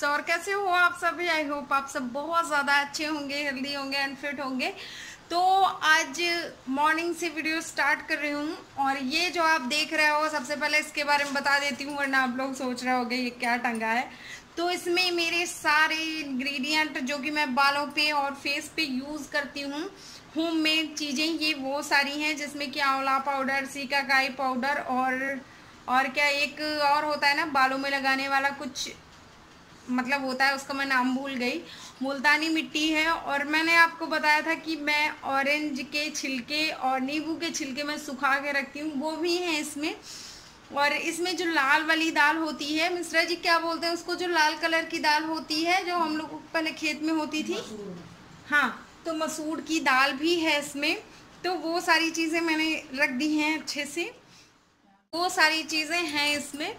से। और कैसे हो आप सभी? आई होप आप सब बहुत ज़्यादा अच्छे होंगे, हेल्दी होंगे एंड फिट होंगे। तो आज मॉर्निंग से वीडियो स्टार्ट कर रही हूँ और ये जो आप देख रहे हो, सबसे पहले इसके बारे में बता देती हूँ वरना आप लोग सोच रहे होंगे ये क्या टंगा है। तो इसमें मेरे सारे इंग्रेडिएंट जो कि मैं बालों पे और फेस पे यूज़ करती हूँ, होममेड चीज़ें, ये वो सारी हैं, जिसमें कि आंवला पाउडर, सीकाकाई पाउडर और क्या एक और होता है ना बालों में लगाने वाला कुछ, मतलब होता है, उसका मैं नाम भूल गई, मुल्तानी मिट्टी है। और मैंने आपको बताया था कि मैं ऑरेंज के छिलके और नींबू के छिलके मैं सुखा के रखती हूँ, वो भी हैं इसमें। और इसमें जो लाल वाली दाल होती है, मिश्रा जी क्या बोलते हैं उसको, जो लाल कलर की दाल होती है जो हम लोग पहले खेत में होती थी, हाँ, तो मसूर की दाल भी है इसमें। तो वो सारी चीज़ें मैंने रख दी हैं अच्छे से, वो सारी चीज़ें हैं इसमें।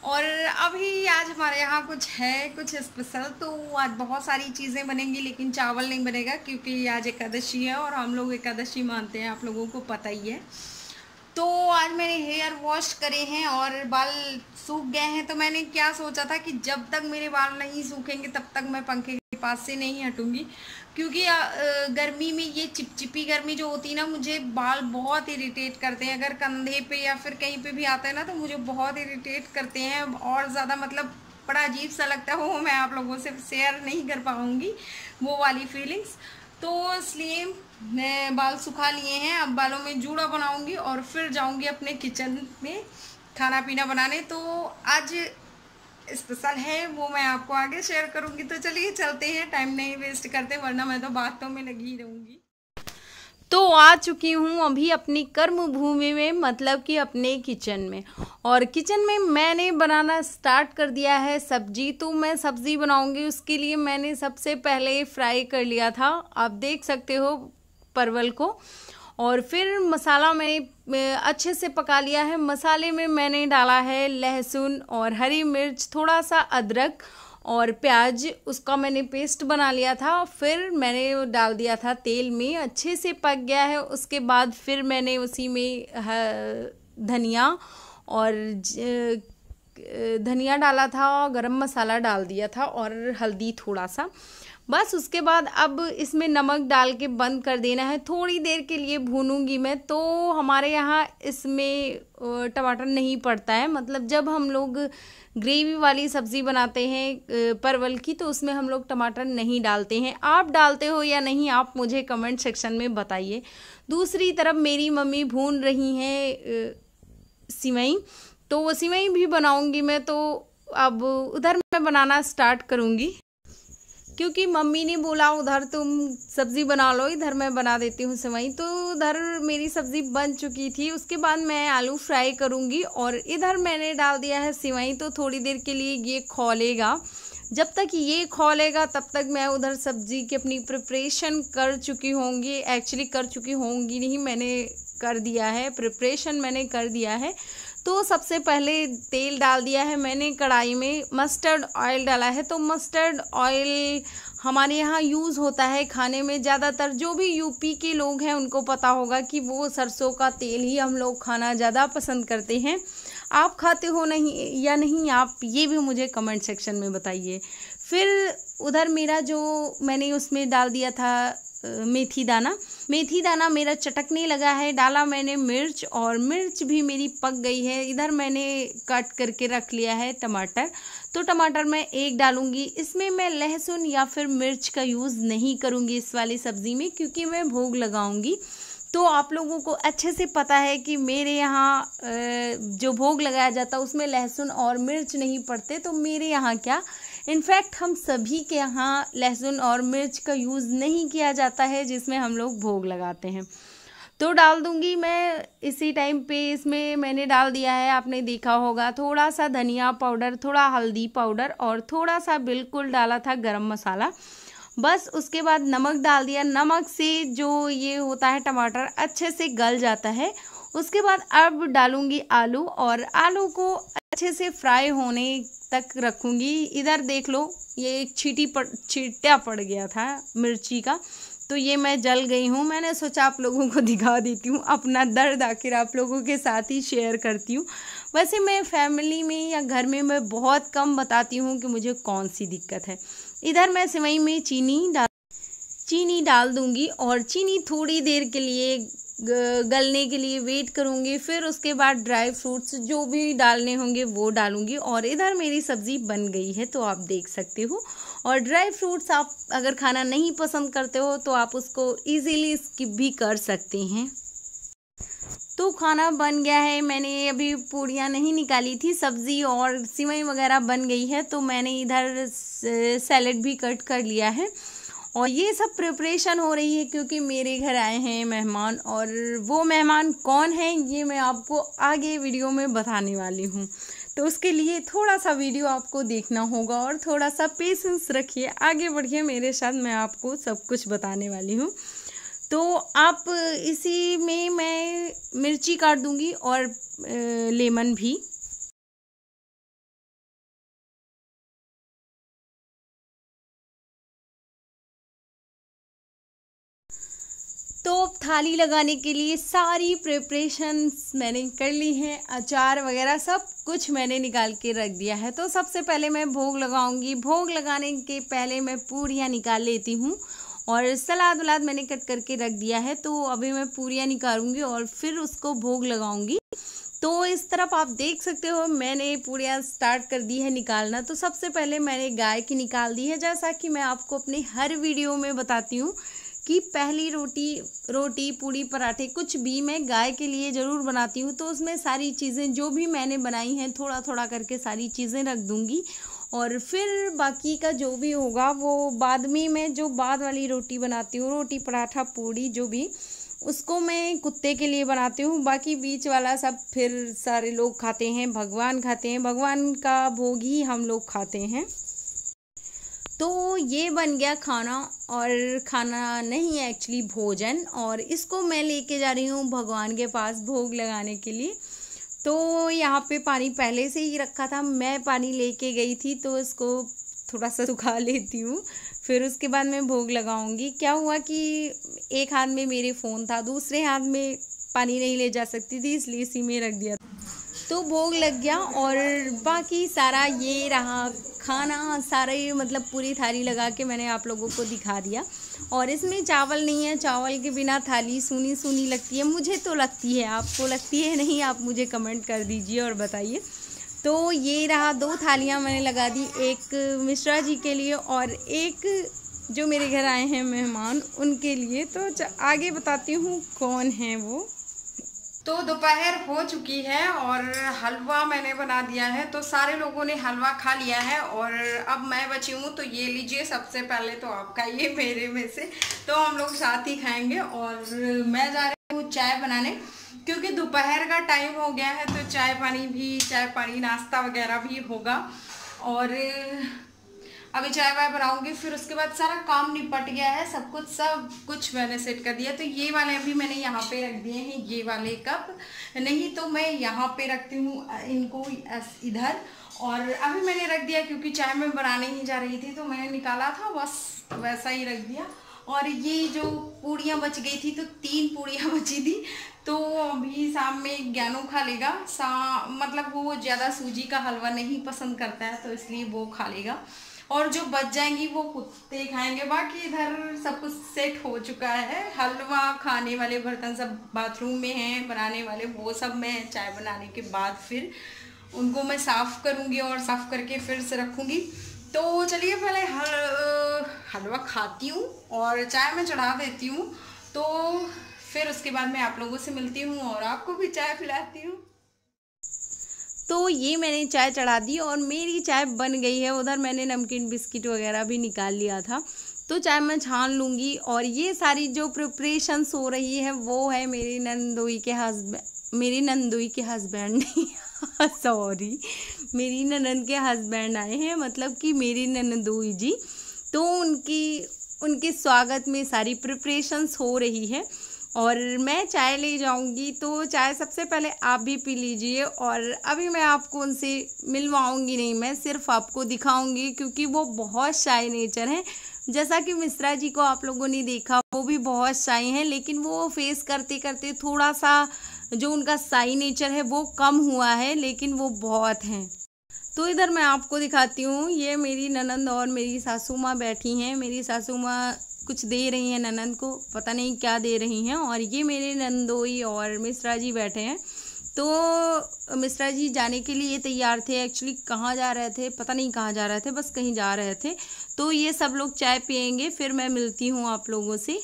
और अभी आज हमारे यहाँ कुछ है, कुछ स्पेशल, तो आज बहुत सारी चीज़ें बनेंगी लेकिन चावल नहीं बनेगा क्योंकि आज एकादशी है और हम लोग एकादशी मानते हैं, आप लोगों को पता ही है। तो आज मैंने हेयर वॉश करे हैं और बाल सूख गए हैं। तो मैंने क्या सोचा था कि जब तक मेरे बाल नहीं सूखेंगे तब तक मैं पंखे के पास से नहीं हटूंगी, क्योंकि गर्मी में ये चिपचिपी गर्मी जो होती है ना, मुझे बाल बहुत इरिटेट करते हैं। अगर कंधे पे या फिर कहीं पे भी आता है ना तो मुझे बहुत इरिटेट करते हैं और ज़्यादा, मतलब बड़ा अजीब सा लगता है। वो मैं आप लोगों से शेयर नहीं कर पाऊँगी वो वाली फीलिंग्स। तो इसलिए मैं बाल सुखा लिए हैं, अब बालों में जूड़ा बनाऊंगी और फिर जाऊंगी अपने किचन में खाना पीना बनाने। तो आज स्पेशल है, वो मैं आपको आगे शेयर करूंगी। तो चलिए चलते हैं, टाइम नहीं वेस्ट करते वरना मैं तो बातों में लगी ही रहूंगी। तो आ चुकी हूँ अभी अपनी कर्म भूमि में, मतलब कि अपने किचन में। और किचन में मैंने बनाना स्टार्ट कर दिया है सब्जी। तो मैं सब्जी बनाऊंगी, उसके लिए मैंने सबसे पहले फ्राई कर लिया था, आप देख सकते हो, परवल को। और फिर मसाला मैंने अच्छे से पका लिया है। मसाले में मैंने डाला है लहसुन और हरी मिर्च, थोड़ा सा अदरक और प्याज, उसका मैंने पेस्ट बना लिया था। फिर मैंने डाल दिया था तेल में, अच्छे से पक गया है। उसके बाद फिर मैंने उसी में धनिया और धनिया डाला था, गरम मसाला डाल दिया था और हल्दी थोड़ा सा, बस। उसके बाद अब इसमें नमक डाल के बंद कर देना है, थोड़ी देर के लिए भूनूंगी मैं। तो हमारे यहाँ इसमें टमाटर नहीं पड़ता है, मतलब जब हम लोग ग्रेवी वाली सब्ज़ी बनाते हैं परवल की तो उसमें हम लोग टमाटर नहीं डालते हैं। आप डालते हो या नहीं, आप मुझे कमेंट सेक्शन में बताइए। दूसरी तरफ मेरी मम्मी भून रही हैं सिवई, तो वो सिवई भी बनाऊंगी मैं। तो अब उधर मैं बनाना स्टार्ट करूंगी क्योंकि मम्मी ने बोला उधर तुम सब्ज़ी बना लो, इधर मैं बना देती हूँ सेवई। तो उधर मेरी सब्ज़ी बन चुकी थी, उसके बाद मैं आलू फ्राई करूँगी और इधर मैंने डाल दिया है सेवई। तो थोड़ी देर के लिए ये खौलेगा, जब तक ये खौलेगा तब तक मैं उधर सब्ज़ी की अपनी प्रिपरेशन कर चुकी होंगी। एक्चुअली कर चुकी होंगी नहीं, मैंने कर दिया है, प्रिपरेशन मैंने कर दिया है। तो सबसे पहले तेल डाल दिया है मैंने कढ़ाई में, मस्टर्ड ऑयल डाला है। तो मस्टर्ड ऑयल हमारे यहाँ यूज़ होता है खाने में ज़्यादातर, जो भी यूपी के लोग हैं उनको पता होगा कि वो सरसों का तेल ही हम लोग खाना ज़्यादा पसंद करते हैं। आप खाते हो नहीं या नहीं, आप ये भी मुझे कमेंट सेक्शन में बताइए। फिर उधर मेरा जो मैंने उसमें डाल दिया था मेथी दाना मेरा चटकने लगा है, डाला मैंने मिर्च और मिर्च भी मेरी पक गई है। इधर मैंने कट करके रख लिया है टमाटर, तो टमाटर मैं एक डालूंगी। इसमें मैं लहसुन या फिर मिर्च का यूज़ नहीं करूंगी इस वाली सब्ज़ी में, क्योंकि मैं भोग लगाऊंगी। तो आप लोगों को अच्छे से पता है कि मेरे यहाँ जो भोग लगाया जाता है उसमें लहसुन और मिर्च नहीं पड़ते। तो मेरे यहाँ क्या, इनफैक्ट हम सभी के यहाँ लहसुन और मिर्च का यूज़ नहीं किया जाता है जिसमें हम लोग भोग लगाते हैं। तो डाल दूंगी मैं इसी टाइम पे। इसमें मैंने डाल दिया है, आपने देखा होगा, थोड़ा सा धनिया पाउडर, थोड़ा हल्दी पाउडर और थोड़ा सा बिल्कुल डाला था गरम मसाला, बस। उसके बाद नमक डाल दिया। नमक से जो ये होता है टमाटर अच्छे से गल जाता है। उसके बाद अब डालूंगी आलू और आलू को अच्छे से फ्राई होने तक रखूंगी। इधर देख लो, ये एक छींटा पड़ गया था मिर्ची का, तो ये मैं जल गई हूँ। मैंने सोचा आप लोगों को दिखा देती हूँ, अपना दर्द आखिर आप लोगों के साथ ही शेयर करती हूँ। वैसे मैं फैमिली में या घर में मैं बहुत कम बताती हूँ कि मुझे कौन सी दिक्कत है। इधर मैं सेवई में चीनी डाल दूंगी और चीनी थोड़ी देर के लिए गलने के लिए वेट करूंगी। फिर उसके बाद ड्राई फ्रूट्स जो भी डालने होंगे वो डालूंगी। और इधर मेरी सब्ज़ी बन गई है, तो आप देख सकते हो। और ड्राई फ्रूट्स आप अगर खाना नहीं पसंद करते हो तो आप उसको इजीली स्किप भी कर सकते हैं। तो खाना बन गया है। मैंने अभी पूड़ियाँ नहीं निकाली थी, सब्ज़ी और सिवई वगैरह बन गई है, तो मैंने इधर सैलेड भी कट कर लिया है। और ये सब प्रिपरेशन हो रही है क्योंकि मेरे घर आए हैं मेहमान, और वो मेहमान कौन हैं ये मैं आपको आगे वीडियो में बताने वाली हूँ। तो उसके लिए थोड़ा सा वीडियो आपको देखना होगा और थोड़ा सा पेशेंस रखिए, आगे बढ़िए मेरे साथ, मैं आपको सब कुछ बताने वाली हूँ। तो आप इसी में मैं मिर्ची काट दूँगी और लेमन भी। तो थाली लगाने के लिए सारी प्रिपरेशंस मैंने कर ली हैं, अचार वगैरह सब कुछ मैंने निकाल के रख दिया है। तो सबसे पहले मैं भोग लगाऊंगी। भोग लगाने के पहले मैं पूड़ियाँ निकाल लेती हूँ और सलाद वलाद मैंने कट करके रख दिया है। तो अभी मैं पूड़ियाँ निकालूंगी और फिर उसको भोग लगाऊंगी। तो इस तरफ आप देख सकते हो मैंने पूड़ियाँ स्टार्ट कर दी है निकालना। तो सबसे पहले मैंने गाय की निकाल दी है, जैसा कि मैं आपको अपने हर वीडियो में बताती हूँ कि पहली रोटी पूड़ी पराठे कुछ भी मैं गाय के लिए ज़रूर बनाती हूँ। तो उसमें सारी चीज़ें जो भी मैंने बनाई हैं थोड़ा थोड़ा करके सारी चीज़ें रख दूँगी और फिर बाकी का जो भी होगा वो बाद में मैं जो बाद वाली रोटी बनाती हूँ, रोटी पराठा पूड़ी जो भी, उसको मैं कुत्ते के लिए बनाती हूँ। बाकी बीच वाला सब फिर सारे लोग खाते हैं, भगवान खाते हैं, भगवान का भोग ही हम लोग खाते हैं। तो ये बन गया खाना, और खाना नहीं है एक्चुअली भोजन, और इसको मैं लेके जा रही हूँ भगवान के पास भोग लगाने के लिए। तो यहाँ पे पानी पहले से ही रखा था, मैं पानी लेके गई थी, तो इसको थोड़ा सा सुखा लेती हूँ, फिर उसके बाद मैं भोग लगाऊंगी। क्या हुआ कि एक हाथ में मेरे फ़ोन था, दूसरे हाथ में पानी नहीं ले जा सकती थी, इसलिए इसी में रख दिया। तो भोग लग गया और बाकी सारा ये रहा खाना, सारे मतलब पूरी थाली लगा के मैंने आप लोगों को दिखा दिया। और इसमें चावल नहीं है, चावल के बिना थाली सूनी सूनी लगती है, मुझे तो लगती है, आपको लगती है नहीं, आप मुझे कमेंट कर दीजिए और बताइए। तो ये रहा 2 थालियाँ मैंने लगा दी, एक मिश्रा जी के लिए और एक जो मेरे घर आए हैं मेहमान उनके लिए। तो आगे बताती हूँ कौन है वो। तो दोपहर हो चुकी है और हलवा मैंने बना दिया है, तो सारे लोगों ने हलवा खा लिया है और अब मैं बची हूँ। तो ये लीजिए, सबसे पहले तो आप खाइए मेरे में से, तो हम लोग साथ ही खाएंगे। और मैं जा रही हूँ चाय बनाने, क्योंकि दोपहर का टाइम हो गया है, तो चाय पानी नाश्ता वगैरह भी होगा। और अभी चाय वाय बनाऊंगी, फिर उसके बाद सारा काम निपट गया है, सब कुछ मैंने सेट कर दिया। तो ये वाले अभी मैंने यहाँ पे रख दिए हैं, ये वाले कप, नहीं तो मैं यहाँ पे रखती हूँ इनको इधर। और अभी मैंने रख दिया क्योंकि चाय मैं बनाने ही जा रही थी, तो मैंने निकाला था, बस वैसा ही रख दिया। और ये जो पूड़ियाँ बच गई थी, तो 3 पूड़ियाँ बची थी, तो अभी शाम में ज्ञानू खा लेगा। मतलब वो ज़्यादा सूजी का हलवा नहीं पसंद करता है, तो इसलिए वो खा लेगा, और जो बच जाएंगी वो कुत्ते खाएंगे। बाकी इधर सब कुछ सेट हो चुका है, हलवा खाने वाले बर्तन सब बाथरूम में हैं, बनाने वाले वो सब मैं चाय बनाने के बाद फिर उनको मैं साफ़ करूँगी और साफ़ करके फिर से रखूँगी। तो चलिए पहले हलवा खाती हूँ और चाय में चढ़ा देती हूँ, तो फिर उसके बाद मैं आप लोगों से मिलती हूँ और आपको भी चाय पिलाती हूँ। तो ये मैंने चाय चढ़ा दी और मेरी चाय बन गई है। उधर मैंने नमकीन बिस्किट वगैरह भी निकाल लिया था, तो चाय मैं छान लूँगी। और ये सारी जो प्रिपरेशंस हो रही है वो है मेरी नंदोई के हस्बैंड सॉरी, मेरी ननद के हस्बैंड आए हैं, मतलब कि मेरी ननदोई जी। तो उनके स्वागत में सारी प्रिपरेशंस हो रही है। और मैं चाय ले जाऊंगी। तो चाय सबसे पहले आप भी पी लीजिए। और अभी मैं आपको उनसे मिलवाऊंगी नहीं, मैं सिर्फ आपको दिखाऊंगी, क्योंकि वो बहुत शाय नेचर हैं। जैसा कि मिश्रा जी को आप लोगों ने देखा, वो भी बहुत शाय हैं, लेकिन वो फेस करते करते थोड़ा सा जो उनका शाय नेचर है वो कम हुआ है, लेकिन वो बहुत हैं। तो इधर मैं आपको दिखाती हूँ, ये मेरी ननंद और मेरी सासू माँ बैठी हैं। मेरी सासू माँ कुछ दे रही हैं ननंद को, पता नहीं क्या दे रही हैं। और ये मेरे नंदोई और मिश्रा जी बैठे हैं। तो मिश्रा जी जाने के लिए तैयार थे। एक्चुअली कहाँ जा रहे थे पता नहीं, कहाँ जा रहे थे, बस कहीं जा रहे थे। तो ये सब लोग चाय पियेंगे, फिर मैं मिलती हूँ आप लोगों से।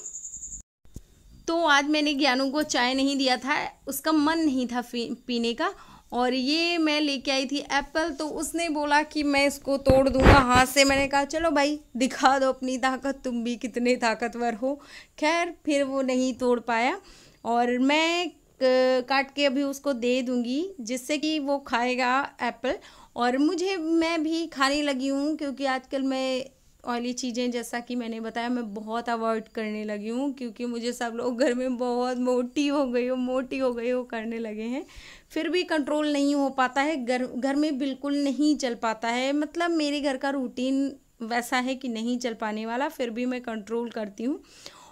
तो आज मैंने ज्ञानू को चाय नहीं दिया था, उसका मन नहीं था पीने का। और ये मैं लेके आई थी एप्पल, तो उसने बोला कि मैं इसको तोड़ दूंगा हाथ से। मैंने कहा चलो भाई दिखा दो अपनी ताकत, तुम भी कितने ताकतवर हो। खैर फिर वो नहीं तोड़ पाया, और मैं काट के अभी उसको दे दूंगी, जिससे कि वो खाएगा एप्पल। और मैं भी खाने लगी हूँ, क्योंकि आजकल मैं ऑयली चीज़ें, जैसा कि मैंने बताया, मैं बहुत अवॉइड करने लगी हूँ, क्योंकि मुझे सब लोग घर में बहुत मोटी हो गई हो करने लगे हैं। फिर भी कंट्रोल नहीं हो पाता है, घर में बिल्कुल नहीं चल पाता है। मतलब मेरे घर का रूटीन वैसा है कि नहीं चल पाने वाला, फिर भी मैं कंट्रोल करती हूँ।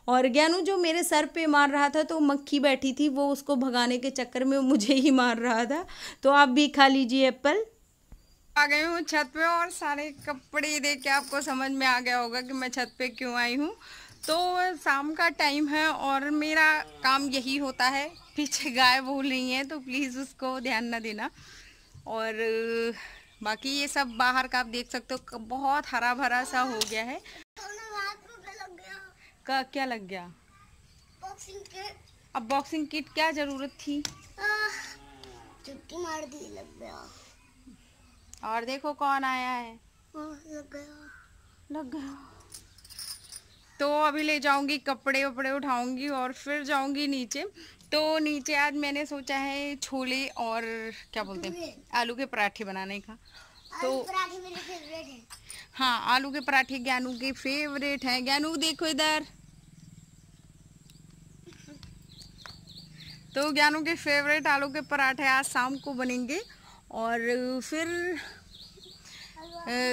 और ज्ञानू जो मेरे सर पे मार रहा था, तो मक्खी बैठी थी, वो उसको भगाने के चक्कर में मुझे ही मार रहा था। तो आप भी खा लीजिए एप्पल। आ गई हूँ छत पे, और सारे कपड़े देख के आपको समझ में आ गया होगा कि मैं छत पे क्यों आई हूँ। तो शाम का टाइम है और मेरा काम यही होता है। पीछे गाय बोल रही हैं, तो प्लीज़ उसको ध्यान ना देना। और बाकी ये सब बाहर का आप देख सकते हो, बहुत हरा भरा सा हो गया है। क्या लग गया? Boxing kit. अब बॉक्सिंग किट क्या जरूरत थी? चुटकी मार दी, लग गया। और देखो कौन आया है। लग गया। तो अभी ले जाऊंगी, कपड़े वपड़े उठाऊंगी और फिर जाऊंगी नीचे। तो नीचे आज मैंने सोचा है छोले और क्या बोलते हैं, आलू के पराठे बनाने का। तो आलू पराठे मेरे फेवरेट हैं। हाँ, आलू के पराठे ज्ञानू के फेवरेट हैं। ज्ञानू देखो इधर। तो ज्ञानू के फेवरेट आलू के पराठे आज शाम को बनेंगे। और फिर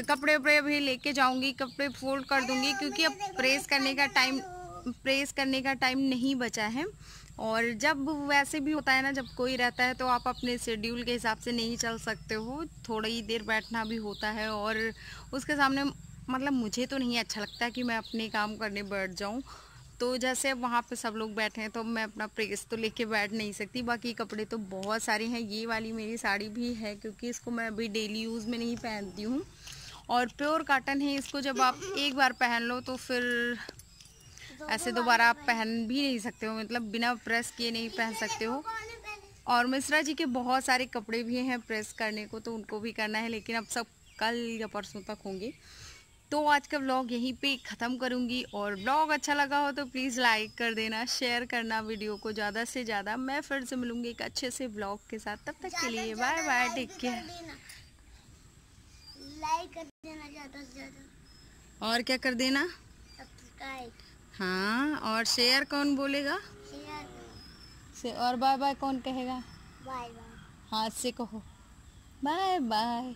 कपड़े वपड़े भी लेके जाऊंगी, कपड़े फोल्ड कर दूंगी, क्योंकि अब प्रेस करने का टाइम नहीं बचा है। और जब वैसे भी होता है ना, जब कोई रहता है तो आप अपने शेड्यूल के हिसाब से नहीं चल सकते हो, थोड़ी देर बैठना भी होता है। और उसके सामने मतलब मुझे तो नहीं अच्छा लगता कि मैं अपने काम करने बैठ जाऊं। तो जैसे वहाँ पे सब लोग बैठे हैं, तो मैं अपना प्रेस तो लेके बैठ नहीं सकती। बाकी कपड़े तो बहुत सारे हैं। ये वाली मेरी साड़ी भी है, क्योंकि इसको मैं अभी डेली यूज़ में नहीं पहनती हूँ। और प्योर कॉटन है, इसको जब आप एक बार पहन लो तो फिर ऐसे दोबारा आप पहन भी नहीं सकते हो, मतलब बिना प्रेस किए नहीं पहन सकते हो। और मिश्रा जी के बहुत सारे कपड़े भी हैं प्रेस करने को, तो उनको भी करना है, लेकिन अब सब कल या परसों तक होंगे। तो आज का व्लॉग यहीं पे ख़त्म करूँगी। और व्लॉग अच्छा लगा हो तो प्लीज़ लाइक कर देना, शेयर करना वीडियो को ज़्यादा से ज़्यादा। मैं फिर से मिलूँगी एक अच्छे से व्लॉग के साथ, तब तक के लिए bye bye, take care. Like कर देना ज़्यादा से ज़्यादा। और क्या कर देना? सब्सक्राइब। हाँ, और शेयर कौन बोलेगा? शेयर। और बाय बाय कौन कहेगा? Bye bye. हाथ से कहो बाय बाय।